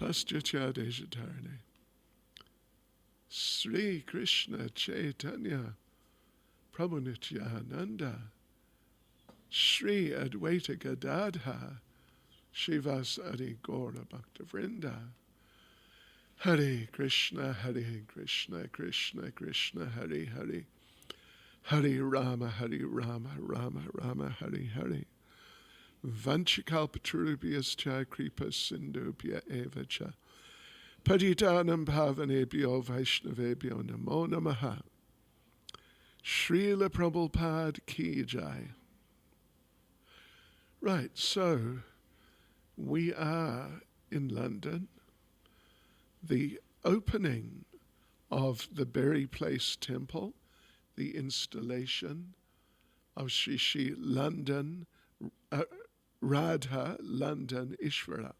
Paschatya Deshatarne. Sri Krishna Chaitanya Prabhu Nityananda Sri Advaita Gadadha Shivasari Gaura Bhaktavrinda. Hare Krishna, Krishna Krishna, Hare Hare. Hare Rama, Rama Rama, Hare Hare. Vanchikalpaturubhyascha kripa sindubhya evacha. Patitanam pavanebhyo vaishnavebhyo namo namaha. Srila Prabhupada ki jai. Right, so we are in London. The opening of the Berry Place Temple, the installation of Shri London, Radha London Ishvara.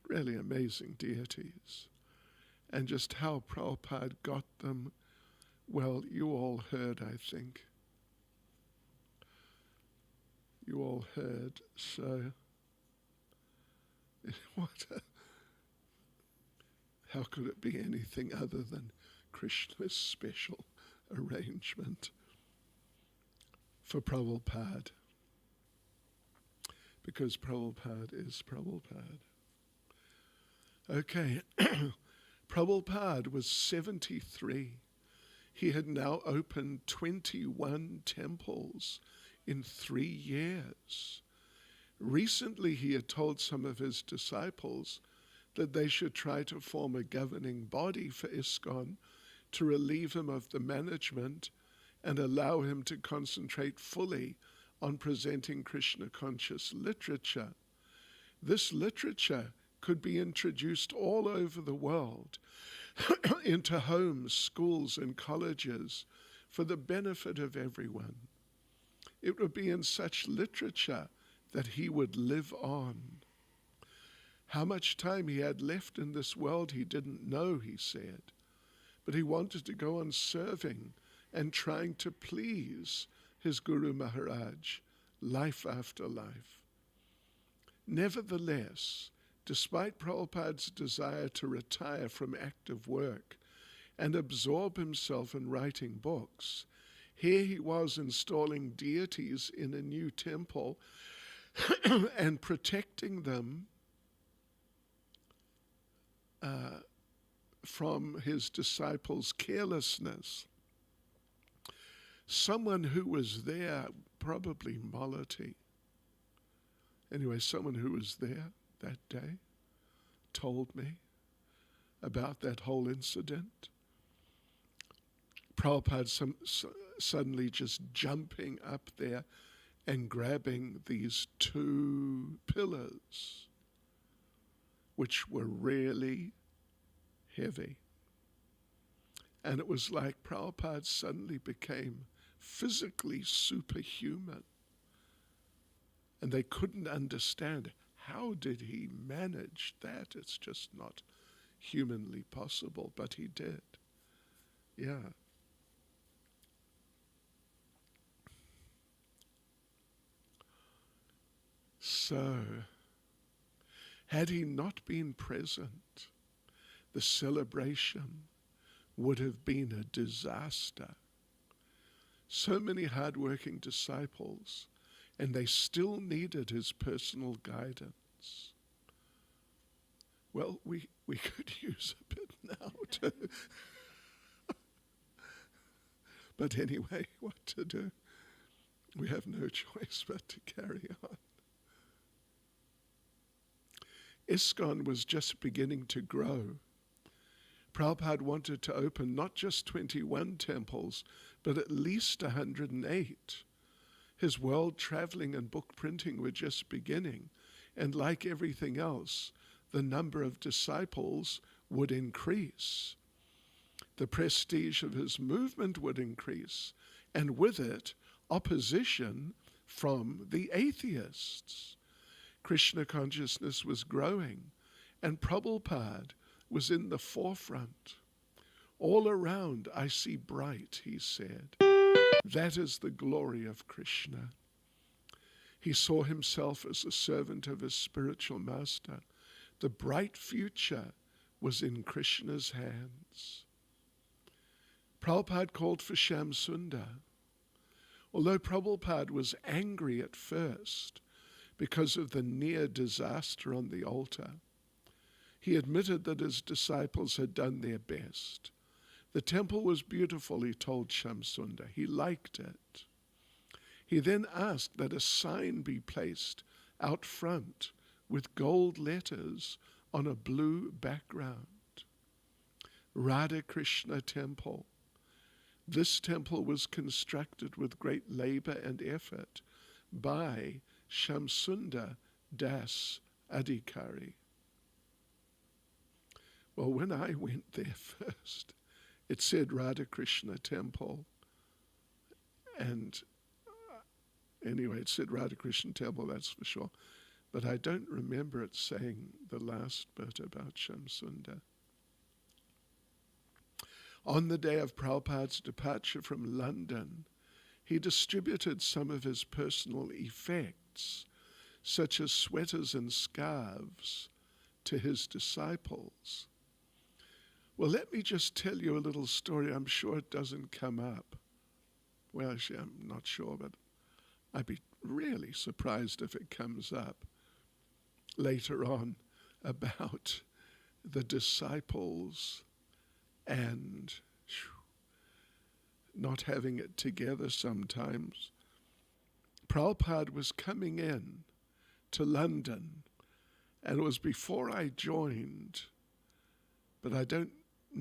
Really amazing deities. And just how Prabhupada got them, well, you all heard, I think. You all heard, so how could it be anything other than Krishna's special arrangement for Prabhupada? Because Prabhupada is Prabhupada. Okay, Prabhupada was 73. He had now opened 21 temples in 3 years. Recently, he had told some of his disciples that they should try to form a governing body for ISKCON to relieve him of the management and allow him to concentrate fully on presenting Krishna-conscious literature. This literature could be introduced all over the world into homes, schools, and colleges for the benefit of everyone. It would be in such literature that he would live on. How much time he had left in this world he didn't know, he said, but he wanted to go on serving and trying to please his Guru Maharaj, life after life. Nevertheless, despite Prabhupada's desire to retire from active work and absorb himself in writing books, here he was installing deities in a new temple and protecting them from his disciples' carelessness. Someone who was there, probably Malati, anyway, someone who was there that day told me about that whole incident. Prabhupada suddenly just jumping up there and grabbing these 2 pillars, which were really heavy. And it was like Prabhupada suddenly became physically superhuman. And they couldn't understand, how did he manage that? It's just not humanly possible, but he did. Yeah. So, had he not been present, the celebration would have been a disaster. So many hard-working disciples, and they still needed his personal guidance. Well, we could use a bit now too. But anyway, what to do? We have no choice but to carry on. ISKCON was just beginning to grow. Prabhupada wanted to open not just 21 temples, but at least 108. His world traveling and book printing were just beginning, and like everything else, the number of disciples would increase. The prestige of his movement would increase, and with it, opposition from the atheists. Krishna consciousness was growing, and Prabhupada was in the forefront. All around I see bright, he said. That is the glory of Krishna. He saw himself as a servant of his spiritual master, The bright future was in Krishna's hands. Prabhupada called for Shamsundar. Although Prabhupada was angry at first because of the near disaster on the altar, he admitted that his disciples had done their best. The temple was beautiful, he told Shamsundar. He liked it. He then asked that a sign be placed out front with gold letters on a blue background. Radha Krishna Temple. This temple was constructed with great labor and effort by Shamsundar Das Adhikari. Well, when I went there first, it said Radha Krishna Temple. And anyway, it said Radha Krishna Temple, that's for sure. But I don't remember it saying the last bit about Shamsundar. On the day of Prabhupada's departure from London, he distributed some of his personal effects, such as sweaters and scarves, to his disciples. Well, let me just tell you a little story. I'm sure it doesn't come up. Well, actually, I'm not sure, but I'd be really surprised if it comes up later on about the disciples and not having it together sometimes. Prabhupada was coming in to London, and it was before I joined, but I don't